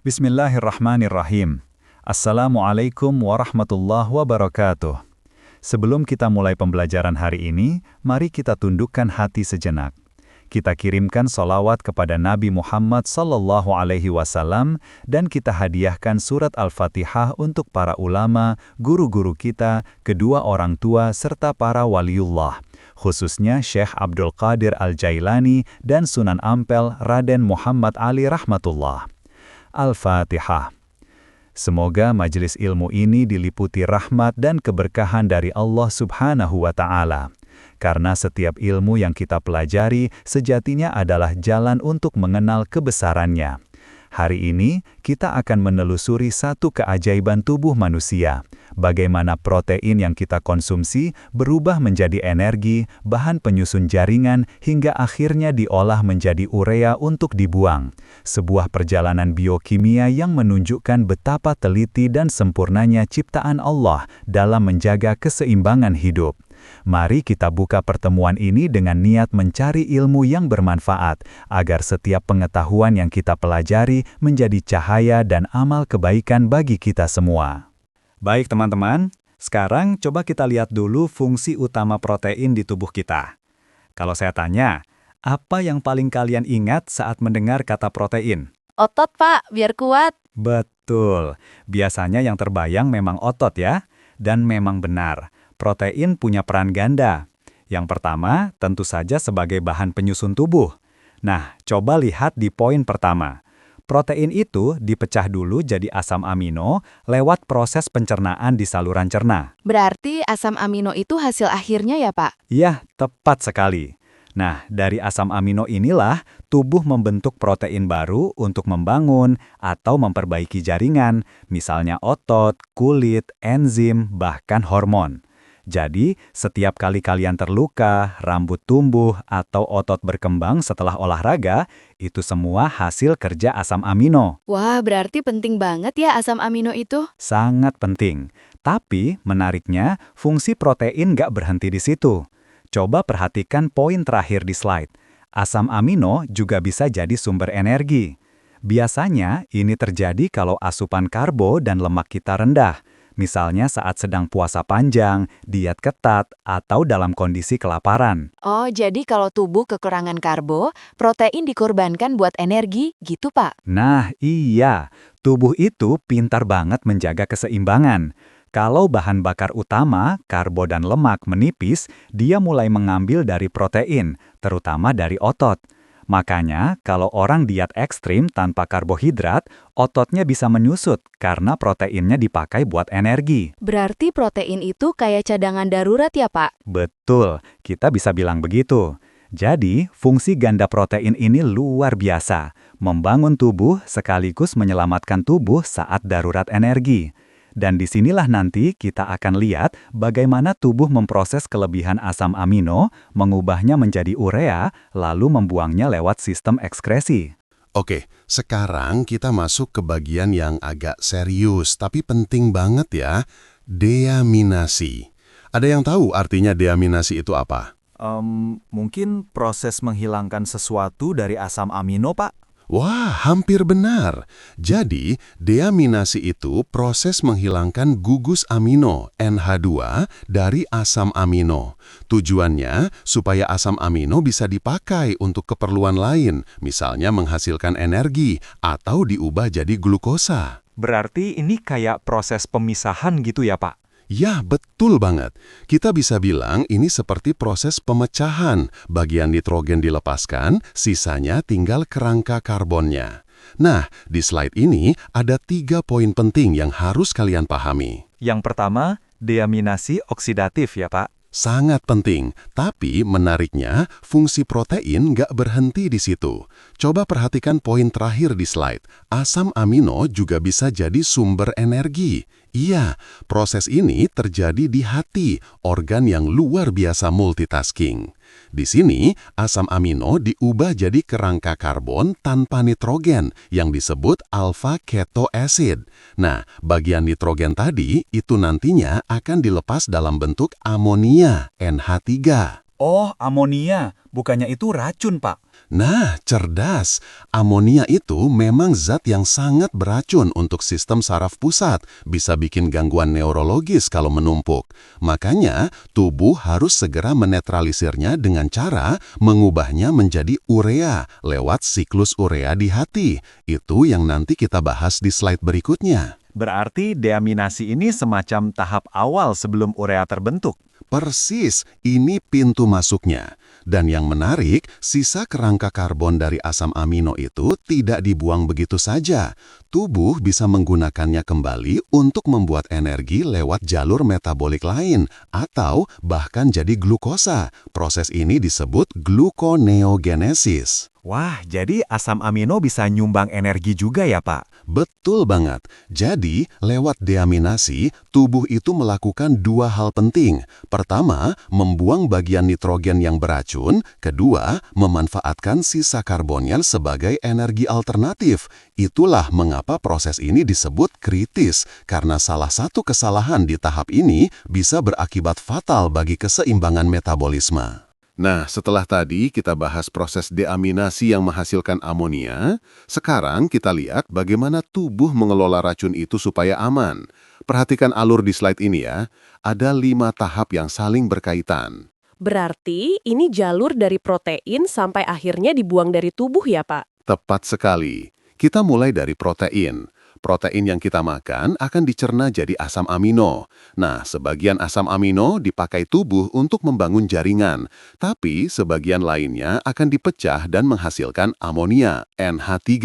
Bismillahirrahmanirrahim. Assalamualaikum warahmatullahi wabarakatuh. Sebelum kita mulai pembelajaran hari ini, mari kita tundukkan hati sejenak. Kita kirimkan solawat kepada Nabi Muhammad SAW dan kita hadiahkan surat Al-Fatihah untuk para ulama, guru-guru kita, kedua orang tua serta para waliullah, khususnya Syekh Abdul Qadir Al-Jailani dan Sunan Ampel Raden Muhammad Ali rahmatullah. Al-Fatihah. Semoga majelis ilmu ini diliputi rahmat dan keberkahan dari Allah Subhanahu wa Ta'ala. Karena setiap ilmu yang kita pelajari sejatinya adalah jalan untuk mengenal kebesarannya. Hari ini kita akan menelusuri satu keajaiban tubuh manusia. Bagaimana protein yang kita konsumsi berubah menjadi energi, bahan penyusun jaringan, hingga akhirnya diolah menjadi urea untuk dibuang. Sebuah perjalanan biokimia yang menunjukkan betapa teliti dan sempurnanya ciptaan Allah dalam menjaga keseimbangan hidup. Mari kita buka pertemuan ini dengan niat mencari ilmu yang bermanfaat, agar setiap pengetahuan yang kita pelajari menjadi cahaya dan amal kebaikan bagi kita semua. Baik teman-teman, sekarang coba kita lihat dulu fungsi utama protein di tubuh kita. Kalau saya tanya, apa yang paling kalian ingat saat mendengar kata protein? Otot, Pak, biar kuat. Betul, biasanya yang terbayang memang otot ya, dan memang benar. Protein punya peran ganda. Yang pertama, tentu saja sebagai bahan penyusun tubuh. Nah, coba lihat di poin pertama. Protein itu dipecah dulu jadi asam amino lewat proses pencernaan di saluran cerna. Berarti asam amino itu hasil akhirnya ya, Pak? Ya, tepat sekali. Nah, dari asam amino inilah tubuh membentuk protein baru untuk membangun atau memperbaiki jaringan, misalnya otot, kulit, enzim, bahkan hormon. Jadi, setiap kali kalian terluka, rambut tumbuh, atau otot berkembang setelah olahraga, itu semua hasil kerja asam amino. Wah, berarti penting banget ya asam amino itu? Sangat penting. Tapi, menariknya, fungsi protein nggak berhenti di situ. Coba perhatikan poin terakhir di slide. Asam amino juga bisa jadi sumber energi. Biasanya, ini terjadi kalau asupan karbo dan lemak kita rendah. Misalnya saat sedang puasa panjang, diet ketat, atau dalam kondisi kelaparan. Oh, jadi kalau tubuh kekurangan karbo, protein dikorbankan buat energi, gitu Pak? Nah, iya. Tubuh itu pintar banget menjaga keseimbangan. Kalau bahan bakar utama, karbo dan lemak menipis, dia mulai mengambil dari protein, terutama dari otot. Makanya, kalau orang diet ekstrim tanpa karbohidrat, ototnya bisa menyusut karena proteinnya dipakai buat energi. Berarti protein itu kayak cadangan darurat ya, Pak? Betul, kita bisa bilang begitu. Jadi, fungsi ganda protein ini luar biasa, membangun tubuh sekaligus menyelamatkan tubuh saat darurat energi. Dan disinilah nanti kita akan lihat bagaimana tubuh memproses kelebihan asam amino, mengubahnya menjadi urea, lalu membuangnya lewat sistem ekskresi. Oke, sekarang kita masuk ke bagian yang agak serius, tapi penting banget ya, deaminasi. Ada yang tahu artinya deaminasi itu apa? Mungkin proses menghilangkan sesuatu dari asam amino, Pak? Wah, hampir benar. Jadi, deaminasi itu proses menghilangkan gugus amino, NH2, dari asam amino. Tujuannya, supaya asam amino bisa dipakai untuk keperluan lain, misalnya menghasilkan energi, atau diubah jadi glukosa. Berarti ini kayak proses pemisahan gitu ya, Pak? Ya, betul banget. Kita bisa bilang ini seperti proses pemecahan. Bagian nitrogen dilepaskan, sisanya tinggal kerangka karbonnya. Nah, di slide ini ada 3 poin penting yang harus kalian pahami. Yang pertama, deaminasi oksidatif ya, Pak? Sangat penting, tapi menariknya, fungsi protein nggak berhenti di situ. Coba perhatikan poin terakhir di slide. Asam amino juga bisa jadi sumber energi. Iya, proses ini terjadi di hati, organ yang luar biasa multitasking. Di sini, asam amino diubah jadi kerangka karbon tanpa nitrogen yang disebut alpha keto acid. Nah, bagian nitrogen tadi itu nantinya akan dilepas dalam bentuk amonia, NH3. Oh, amonia. Bukannya itu racun, Pak. Nah, cerdas. Amonia itu memang zat yang sangat beracun untuk sistem saraf pusat, bisa bikin gangguan neurologis kalau menumpuk. Makanya, tubuh harus segera menetralisirnya dengan cara mengubahnya menjadi urea lewat siklus urea di hati. Itu yang nanti kita bahas di slide berikutnya. Berarti deaminasi ini semacam tahap awal sebelum urea terbentuk. Persis, ini pintu masuknya. Dan yang menarik, sisa kerangka karbon dari asam amino itu tidak dibuang begitu saja. Tubuh bisa menggunakannya kembali untuk membuat energi lewat jalur metabolik lain, atau bahkan jadi glukosa. Proses ini disebut gluconeogenesis. Wah, jadi asam amino bisa nyumbang energi juga ya, Pak? Betul banget. Jadi, lewat deaminasi, tubuh itu melakukan dua hal penting. Pertama, membuang bagian nitrogen yang beracun. Kedua, memanfaatkan sisa karbonnya sebagai energi alternatif. Itulah mengapa proses ini disebut kritis, karena salah satu kesalahan di tahap ini bisa berakibat fatal bagi keseimbangan metabolisme. Nah, setelah tadi kita bahas proses deaminasi yang menghasilkan amonia, sekarang kita lihat bagaimana tubuh mengelola racun itu supaya aman. Perhatikan alur di slide ini ya, ada 5 tahap yang saling berkaitan. Berarti ini jalur dari protein sampai akhirnya dibuang dari tubuh ya, Pak? Tepat sekali. Kita mulai dari protein. Protein yang kita makan akan dicerna jadi asam amino. Nah, sebagian asam amino dipakai tubuh untuk membangun jaringan, tapi sebagian lainnya akan dipecah dan menghasilkan amonia, NH3.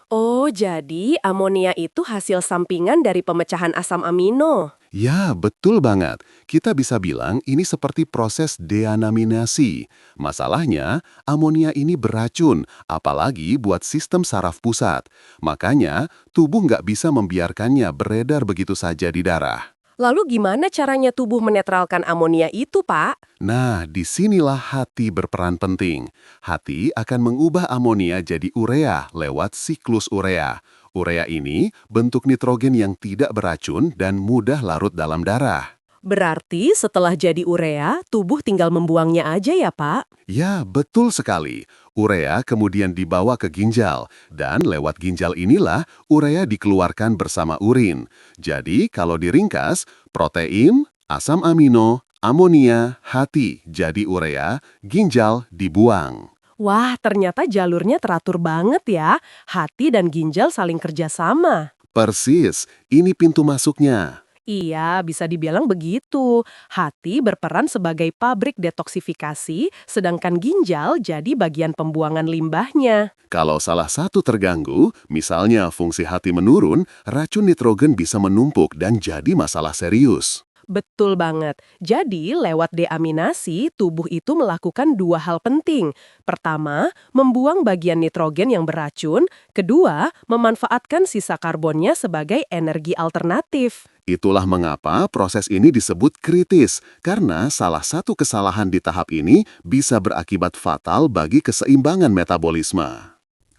Oh, jadi amonia itu hasil sampingan dari pemecahan asam amino. Ya, betul banget. Kita bisa bilang ini seperti proses deanaminasi. Masalahnya, amonia ini beracun, apalagi buat sistem saraf pusat. Makanya, tubuh nggak bisa membiarkannya beredar begitu saja di darah. Lalu gimana caranya tubuh menetralkan amonia itu, Pak? Nah, disinilah hati berperan penting. Hati akan mengubah amonia jadi urea lewat siklus urea. Urea ini bentuk nitrogen yang tidak beracun dan mudah larut dalam darah. Berarti setelah jadi urea, tubuh tinggal membuangnya aja ya, Pak? Ya, betul sekali. Urea kemudian dibawa ke ginjal, dan lewat ginjal inilah urea dikeluarkan bersama urin. Jadi, kalau diringkas, protein, asam amino, amonia, hati jadi urea, ginjal dibuang. Wah, ternyata jalurnya teratur banget ya. Hati dan ginjal saling kerjasama. Persis, ini pintu masuknya. Iya, bisa dibilang begitu. Hati berperan sebagai pabrik detoksifikasi, sedangkan ginjal jadi bagian pembuangan limbahnya. Kalau salah satu terganggu, misalnya fungsi hati menurun, racun nitrogen bisa menumpuk dan jadi masalah serius. Betul banget. Jadi, lewat deaminasi, tubuh itu melakukan dua hal penting. Pertama, membuang bagian nitrogen yang beracun. Kedua, memanfaatkan sisa karbonnya sebagai energi alternatif. Itulah mengapa proses ini disebut kritis, karena salah satu kesalahan di tahap ini bisa berakibat fatal bagi keseimbangan metabolisme.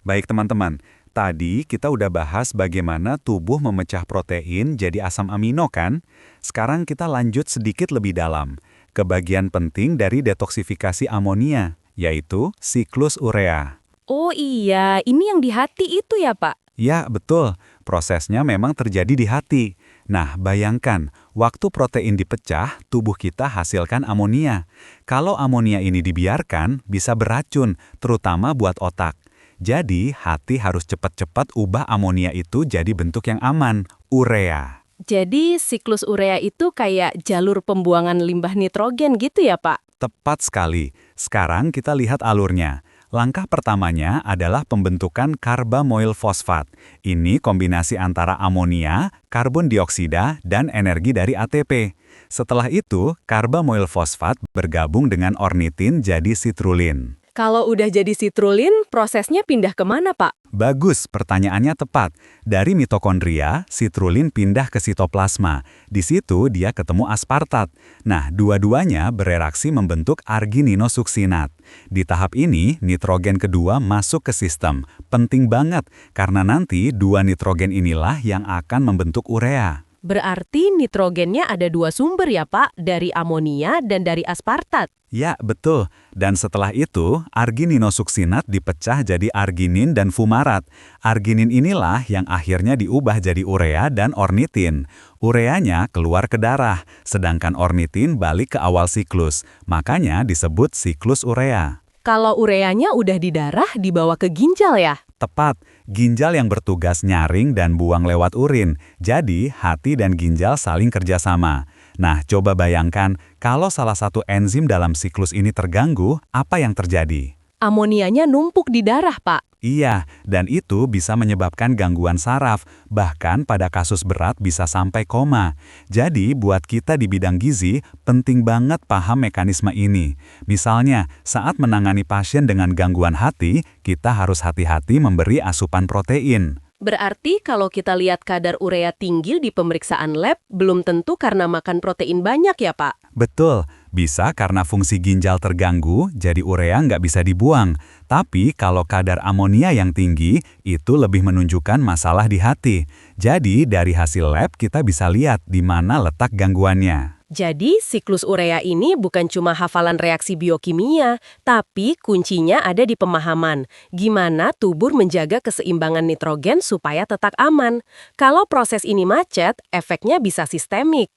Baik teman-teman, tadi kita udah bahas bagaimana tubuh memecah protein jadi asam amino kan? Sekarang kita lanjut sedikit lebih dalam, ke bagian penting dari detoksifikasi amonia, yaitu siklus urea. Oh iya, ini yang di hati itu ya, Pak? Ya, betul. Prosesnya memang terjadi di hati. Nah, bayangkan, waktu protein dipecah, tubuh kita hasilkan amonia. Kalau amonia ini dibiarkan, bisa beracun, terutama buat otak. Jadi, hati harus cepat-cepat ubah amonia itu jadi bentuk yang aman, urea. Jadi siklus urea itu kayak jalur pembuangan limbah nitrogen gitu ya, Pak? Tepat sekali. Sekarang kita lihat alurnya. Langkah pertamanya adalah pembentukan karbamoil fosfat. Ini kombinasi antara amonia, karbon dioksida, dan energi dari ATP. Setelah itu, karbamoil fosfat bergabung dengan ornitin jadi sitrulin. Kalau udah jadi sitrulin, prosesnya pindah kemana, Pak? Bagus, pertanyaannya tepat. Dari mitokondria, sitrulin pindah ke sitoplasma. Di situ dia ketemu aspartat. Nah, dua-duanya bereaksi membentuk argininosuksinat. Di tahap ini, nitrogen kedua masuk ke sistem. Penting banget, karena nanti dua nitrogen inilah yang akan membentuk urea. Berarti nitrogennya ada dua sumber ya Pak, dari amonia dan dari aspartat. Ya, betul. Dan setelah itu, argininosuksinat dipecah jadi arginin dan fumarat. Arginin inilah yang akhirnya diubah jadi urea dan ornitin. Ureanya keluar ke darah, sedangkan ornitin balik ke awal siklus. Makanya disebut siklus urea. Kalau ureanya udah di darah, dibawa ke ginjal ya? Tepat, ginjal yang bertugas nyaring dan buang lewat urin. Jadi, hati dan ginjal saling kerjasama. Nah, coba bayangkan, kalau salah satu enzim dalam siklus ini terganggu, apa yang terjadi? Amonianya numpuk di darah, Pak. Iya, dan itu bisa menyebabkan gangguan saraf, bahkan pada kasus berat bisa sampai koma. Jadi, buat kita di bidang gizi, penting banget paham mekanisme ini. Misalnya, saat menangani pasien dengan gangguan hati, kita harus hati-hati memberi asupan protein. Berarti kalau kita lihat kadar urea tinggi di pemeriksaan lab, belum tentu karena makan protein banyak ya, Pak? Betul, bisa karena fungsi ginjal terganggu, jadi urea nggak bisa dibuang. Tapi kalau kadar amonia yang tinggi, itu lebih menunjukkan masalah di hati. Jadi dari hasil lab kita bisa lihat di mana letak gangguannya. Jadi siklus urea ini bukan cuma hafalan reaksi biokimia, tapi kuncinya ada di pemahaman. Gimana tubuh menjaga keseimbangan nitrogen supaya tetap aman. Kalau proses ini macet, efeknya bisa sistemik.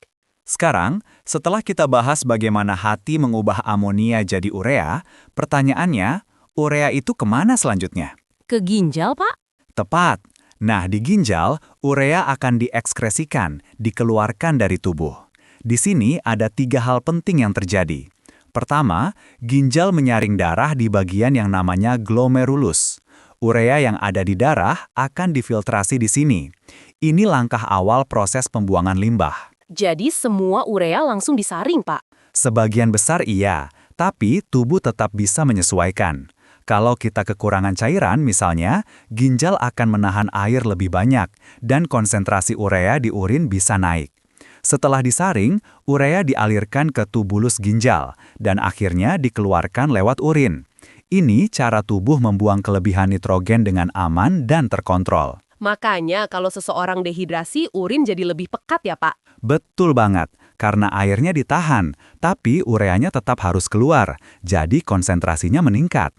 Sekarang, setelah kita bahas bagaimana hati mengubah amonia jadi urea, pertanyaannya, urea itu kemana selanjutnya? Ke ginjal, Pak? Tepat. Nah, di ginjal, urea akan diekskresikan, dikeluarkan dari tubuh. Di sini ada 3 hal penting yang terjadi. Pertama, ginjal menyaring darah di bagian yang namanya glomerulus. Urea yang ada di darah akan difiltrasi di sini. Ini langkah awal proses pembuangan limbah. Jadi semua urea langsung disaring, Pak? Sebagian besar iya, tapi tubuh tetap bisa menyesuaikan. Kalau kita kekurangan cairan misalnya, ginjal akan menahan air lebih banyak dan konsentrasi urea di urin bisa naik. Setelah disaring, urea dialirkan ke tubulus ginjal dan akhirnya dikeluarkan lewat urin. Ini cara tubuh membuang kelebihan nitrogen dengan aman dan terkontrol. Makanya kalau seseorang dehidrasi, urin jadi lebih pekat ya, Pak? Betul banget, karena airnya ditahan, tapi ureanya tetap harus keluar, jadi konsentrasinya meningkat.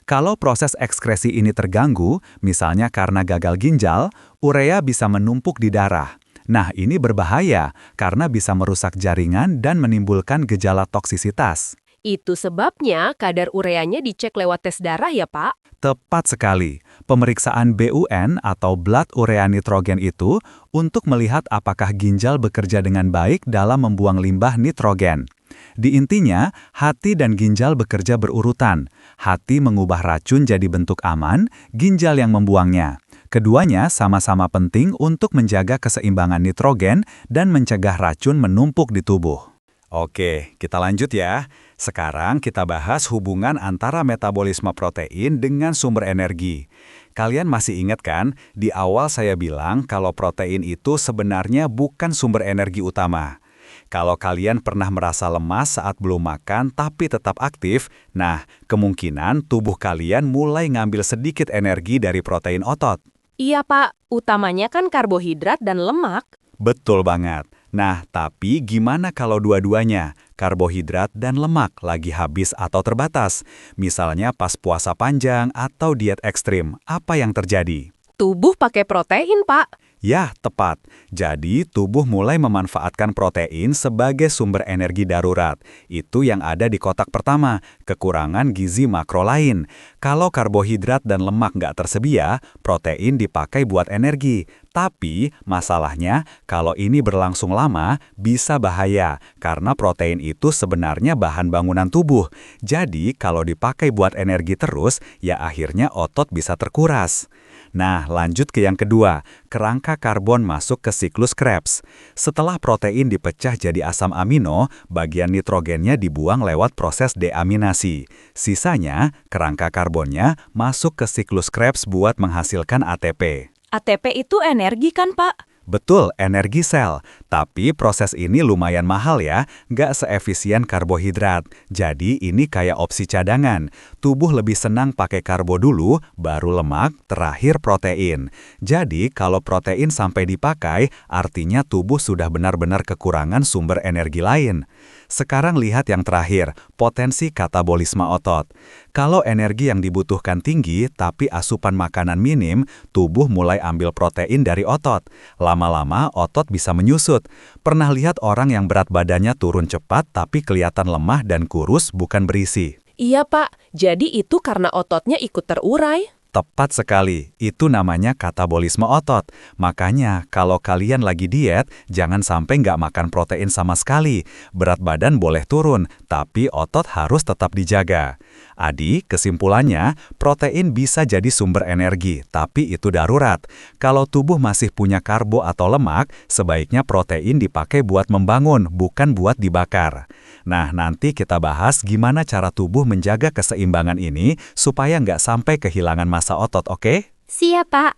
Kalau proses ekskresi ini terganggu, misalnya karena gagal ginjal, urea bisa menumpuk di darah. Nah, ini berbahaya karena bisa merusak jaringan dan menimbulkan gejala toksisitas. Itu sebabnya kadar ureanya dicek lewat tes darah ya, Pak? Tepat sekali. Pemeriksaan BUN atau blood urea nitrogen itu untuk melihat apakah ginjal bekerja dengan baik dalam membuang limbah nitrogen. Di intinya, hati dan ginjal bekerja berurutan. Hati mengubah racun jadi bentuk aman, ginjal yang membuangnya. Keduanya sama-sama penting untuk menjaga keseimbangan nitrogen dan mencegah racun menumpuk di tubuh. Oke, kita lanjut ya. Sekarang kita bahas hubungan antara metabolisme protein dengan sumber energi. Kalian masih ingat kan, di awal saya bilang kalau protein itu sebenarnya bukan sumber energi utama. Kalau kalian pernah merasa lemas saat belum makan tapi tetap aktif, nah kemungkinan tubuh kalian mulai ngambil sedikit energi dari protein otot. Iya, Pak. Utamanya kan karbohidrat dan lemak. Betul banget. Nah, tapi gimana kalau dua-duanya, karbohidrat dan lemak lagi habis atau terbatas? Misalnya pas puasa panjang atau diet ekstrim, apa yang terjadi? Tubuh pakai protein, Pak. Ya, tepat. Jadi, tubuh mulai memanfaatkan protein sebagai sumber energi darurat. Itu yang ada di kotak pertama, kekurangan gizi makro lain. Kalau karbohidrat dan lemak nggak tersedia, protein dipakai buat energi. Tapi, masalahnya, kalau ini berlangsung lama, bisa bahaya. Karena protein itu sebenarnya bahan bangunan tubuh. Jadi, kalau dipakai buat energi terus, ya akhirnya otot bisa terkuras. Nah, lanjut ke yang kedua, kerangka karbon masuk ke siklus Krebs. Setelah protein dipecah jadi asam amino, bagian nitrogennya dibuang lewat proses deaminasi. Sisanya, kerangka karbonnya masuk ke siklus Krebs buat menghasilkan ATP. ATP itu energi kan, Pak? Betul, energi sel. Tapi proses ini lumayan mahal ya, nggak seefisien karbohidrat. Jadi ini kayak opsi cadangan. Tubuh lebih senang pakai karbo dulu, baru lemak, terakhir protein. Jadi kalau protein sampai dipakai, artinya tubuh sudah benar-benar kekurangan sumber energi lain. Sekarang lihat yang terakhir, potensi katabolisme otot. Kalau energi yang dibutuhkan tinggi, tapi asupan makanan minim, tubuh mulai ambil protein dari otot. Lama-lama otot bisa menyusut. Pernah lihat orang yang berat badannya turun cepat tapi kelihatan lemah dan kurus, bukan berisi? Iya, Pak. Jadi itu karena ototnya ikut terurai. Tepat sekali, itu namanya katabolisme otot. Makanya, kalau kalian lagi diet, jangan sampai nggak makan protein sama sekali. Berat badan boleh turun, tapi otot harus tetap dijaga. Adi, kesimpulannya, protein bisa jadi sumber energi, tapi itu darurat. Kalau tubuh masih punya karbo atau lemak, sebaiknya protein dipakai buat membangun, bukan buat dibakar. Nah, nanti kita bahas gimana cara tubuh menjaga keseimbangan ini supaya nggak sampai kehilangan massa otot, oke? Siap, Pak.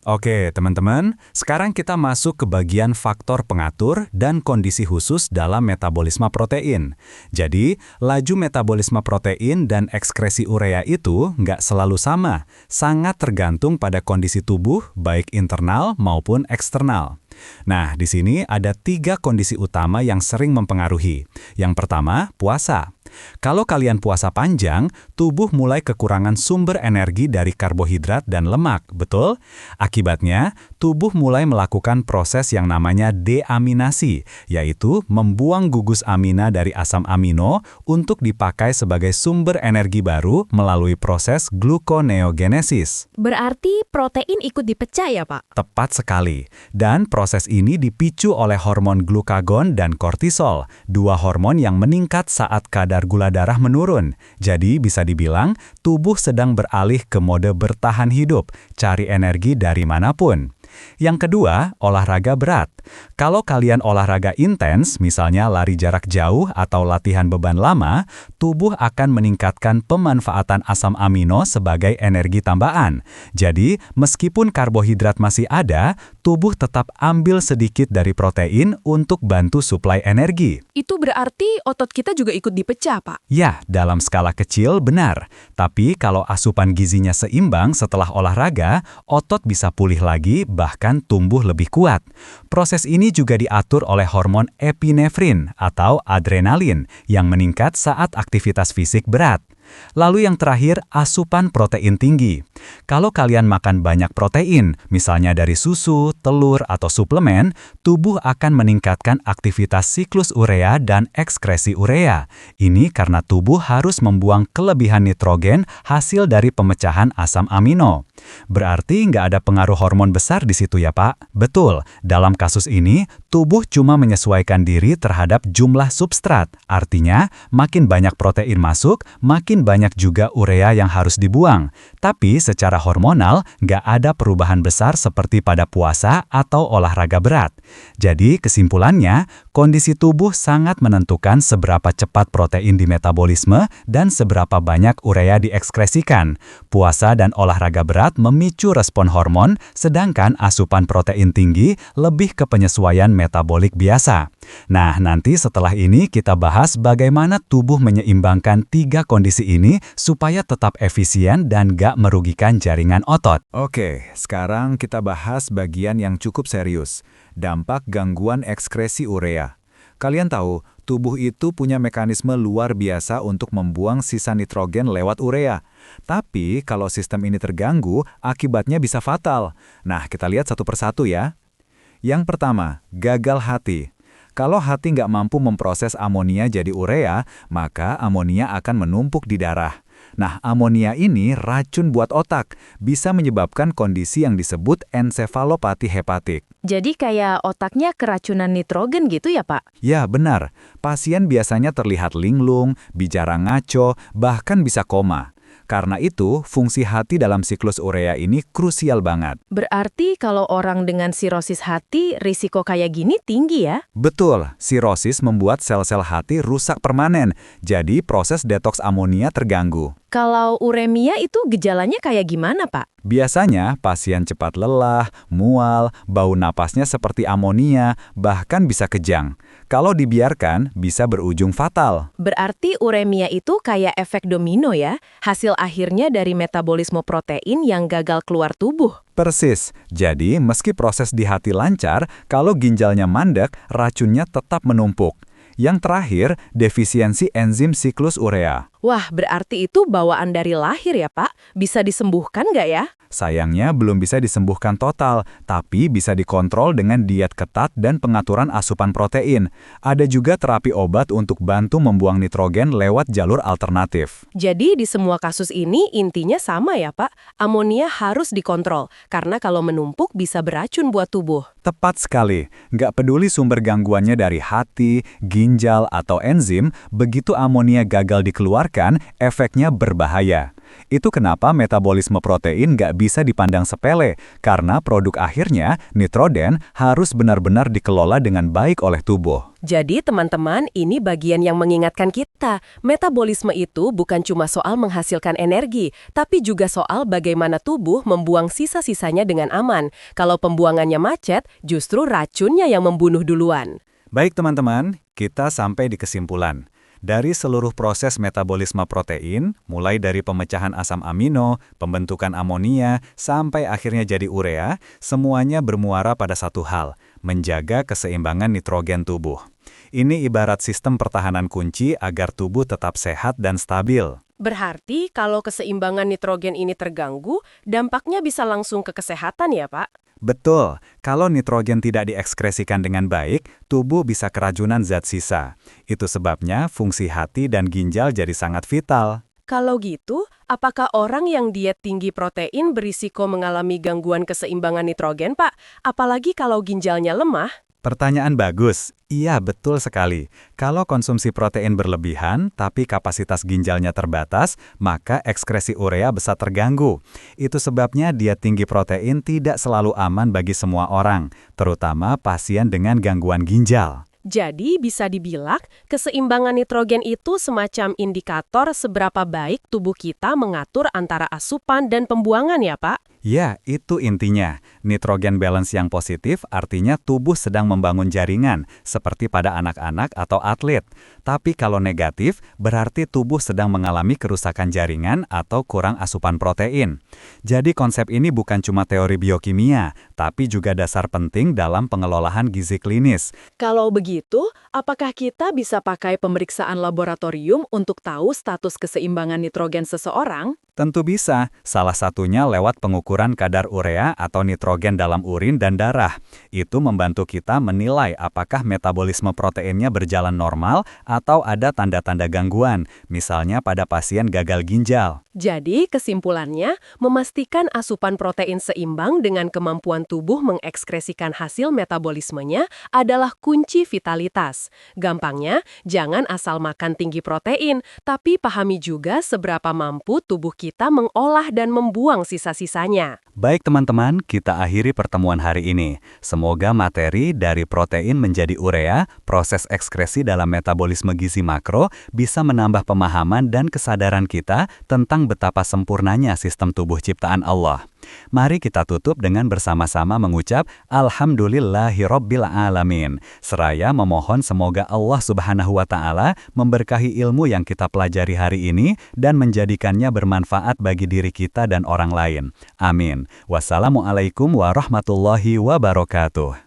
Oke, teman-teman, sekarang kita masuk ke bagian faktor pengatur dan kondisi khusus dalam metabolisme protein. Jadi, laju metabolisme protein dan ekskresi urea itu nggak selalu sama, sangat tergantung pada kondisi tubuh, baik internal maupun eksternal. Nah, di sini ada 3 kondisi utama yang sering mempengaruhi. Yang pertama, puasa. Kalau kalian puasa panjang, tubuh mulai kekurangan sumber energi dari karbohidrat dan lemak, betul? Akibatnya, tubuh mulai melakukan proses yang namanya deaminasi, yaitu membuang gugus amina dari asam amino untuk dipakai sebagai sumber energi baru melalui proses gluconeogenesis. Berarti protein ikut dipecah ya, Pak? Tepat sekali. Dan proses ini dipicu oleh hormon glukagon dan kortisol, 2 hormon yang meningkat saat kadar gula darah menurun. Jadi bisa dibilang tubuh sedang beralih ke mode bertahan hidup, cari energi dari manapun. Yang kedua, olahraga berat. Kalau kalian olahraga intens, misalnya lari jarak jauh atau latihan beban lama, tubuh akan meningkatkan pemanfaatan asam amino sebagai energi tambahan. Jadi, meskipun karbohidrat masih ada, tubuh tetap ambil sedikit dari protein untuk bantu suplai energi. Itu berarti otot kita juga ikut dipecah, Pak? Ya, dalam skala kecil benar. Tapi kalau asupan gizinya seimbang setelah olahraga, otot bisa pulih lagi, bahkan tumbuh lebih kuat. Proses ini juga diatur oleh hormon epinefrin atau adrenalin yang meningkat saat aktivitas fisik berat. Lalu yang terakhir, asupan protein tinggi. Kalau kalian makan banyak protein, misalnya dari susu, telur, atau suplemen, tubuh akan meningkatkan aktivitas siklus urea dan ekskresi urea. Ini karena tubuh harus membuang kelebihan nitrogen hasil dari pemecahan asam amino. Berarti nggak ada pengaruh hormon besar di situ ya, Pak? Betul, dalam kasus ini, tubuh cuma menyesuaikan diri terhadap jumlah substrat. Artinya, makin banyak protein masuk, makin banyak juga urea yang harus dibuang. Tapi secara hormonal, nggak ada perubahan besar seperti pada puasa atau olahraga berat. Jadi kesimpulannya, kondisi tubuh sangat menentukan seberapa cepat protein di metabolisme dan seberapa banyak urea diekskresikan. Puasa dan olahraga berat memicu respon hormon, sedangkan asupan protein tinggi lebih ke penyesuaian metabolik biasa. Nah, nanti setelah ini kita bahas bagaimana tubuh menyeimbangkan 3 kondisi ini supaya tetap efisien dan gak merugikan jaringan otot. Oke, sekarang kita bahas bagian yang cukup serius, dampak gangguan ekskresi urea. Kalian tahu, tubuh itu punya mekanisme luar biasa untuk membuang sisa nitrogen lewat urea. Tapi kalau sistem ini terganggu, akibatnya bisa fatal. Nah, kita lihat satu persatu ya. Yang pertama, gagal hati. Kalau hati nggak mampu memproses amonia jadi urea, maka amonia akan menumpuk di darah. Nah, amonia ini racun buat otak, bisa menyebabkan kondisi yang disebut ensefalopati hepatik. Jadi kayak otaknya keracunan nitrogen gitu ya, Pak? Ya, benar. Pasien biasanya terlihat linglung, bicara ngaco, bahkan bisa koma. Karena itu, fungsi hati dalam siklus urea ini krusial banget. Berarti kalau orang dengan sirosis hati, risiko kayak gini tinggi ya? Betul, sirosis membuat sel-sel hati rusak permanen, jadi proses detoks amonia terganggu. Kalau uremia itu gejalanya kayak gimana, Pak? Biasanya pasien cepat lelah, mual, bau napasnya seperti amonia, bahkan bisa kejang. Kalau dibiarkan, bisa berujung fatal. Berarti uremia itu kayak efek domino ya? Hasil akhirnya dari metabolisme protein yang gagal keluar tubuh. Persis. Jadi, meski proses di hati lancar, kalau ginjalnya mandek, racunnya tetap menumpuk. Yang terakhir, defisiensi enzim siklus urea. Wah, berarti itu bawaan dari lahir ya, Pak? Bisa disembuhkan nggak ya? Sayangnya belum bisa disembuhkan total, tapi bisa dikontrol dengan diet ketat dan pengaturan asupan protein. Ada juga terapi obat untuk bantu membuang nitrogen lewat jalur alternatif. Jadi di semua kasus ini intinya sama ya, Pak? Amonia harus dikontrol, karena kalau menumpuk bisa beracun buat tubuh. Tepat sekali, nggak peduli sumber gangguannya dari hati, ginjal, atau enzim, begitu amonia gagal dikeluarkan, efeknya berbahaya. Itu kenapa metabolisme protein nggak bisa dipandang sepele, karena produk akhirnya, nitrogen, harus benar-benar dikelola dengan baik oleh tubuh. Jadi teman-teman, ini bagian yang mengingatkan kita. Metabolisme itu bukan cuma soal menghasilkan energi, tapi juga soal bagaimana tubuh membuang sisa-sisanya dengan aman. Kalau pembuangannya macet, justru racunnya yang membunuh duluan. Baik teman-teman, kita sampai di kesimpulan. Dari seluruh proses metabolisme protein, mulai dari pemecahan asam amino, pembentukan amonia, sampai akhirnya jadi urea, semuanya bermuara pada satu hal, menjaga keseimbangan nitrogen tubuh. Ini ibarat sistem pertahanan kunci agar tubuh tetap sehat dan stabil. Berarti kalau keseimbangan nitrogen ini terganggu, dampaknya bisa langsung ke kesehatan ya, Pak? Betul, kalau nitrogen tidak diekskresikan dengan baik, tubuh bisa keracunan zat sisa. Itu sebabnya fungsi hati dan ginjal jadi sangat vital. Kalau gitu, apakah orang yang diet tinggi protein berisiko mengalami gangguan keseimbangan nitrogen, Pak? Apalagi kalau ginjalnya lemah? Pertanyaan bagus. Iya, betul sekali. Kalau konsumsi protein berlebihan, tapi kapasitas ginjalnya terbatas, maka ekskresi urea bisa terganggu. Itu sebabnya diet tinggi protein tidak selalu aman bagi semua orang, terutama pasien dengan gangguan ginjal. Jadi bisa dibilang, keseimbangan nitrogen itu semacam indikator seberapa baik tubuh kita mengatur antara asupan dan pembuangan ya, Pak? Ya, itu intinya. Nitrogen balance yang positif artinya tubuh sedang membangun jaringan, seperti pada anak-anak atau atlet. Tapi kalau negatif, berarti tubuh sedang mengalami kerusakan jaringan atau kurang asupan protein. Jadi konsep ini bukan cuma teori biokimia, tapi juga dasar penting dalam pengelolaan gizi klinis. Kalau begitu, apakah kita bisa pakai pemeriksaan laboratorium untuk tahu status keseimbangan nitrogen seseorang? Tentu bisa, salah satunya lewat pengukuran kadar urea atau nitrogen dalam urin dan darah. Itu membantu kita menilai apakah metabolisme proteinnya berjalan normal atau ada tanda-tanda gangguan, misalnya pada pasien gagal ginjal. Jadi, kesimpulannya, memastikan asupan protein seimbang dengan kemampuan tubuh mengekskresikan hasil metabolismenya adalah kunci vitalitas. Gampangnya, jangan asal makan tinggi protein, tapi pahami juga seberapa mampu tubuh kita mengolah dan membuang sisa-sisanya. Baik teman-teman, kita akhiri pertemuan hari ini. Semoga materi dari protein menjadi urea, proses ekskresi dalam metabolisme gizi makro, bisa menambah pemahaman dan kesadaran kita tentang betapa sempurnanya sistem tubuh ciptaan Allah. Mari kita tutup dengan bersama-sama mengucap Alhamdulillahirabbil alamin. Seraya memohon semoga Allah Subhanahu wa Ta'ala memberkahi ilmu yang kita pelajari hari ini dan menjadikannya bermanfaat bagi diri kita dan orang lain. Amin. Wassalamualaikum warahmatullahi wabarakatuh.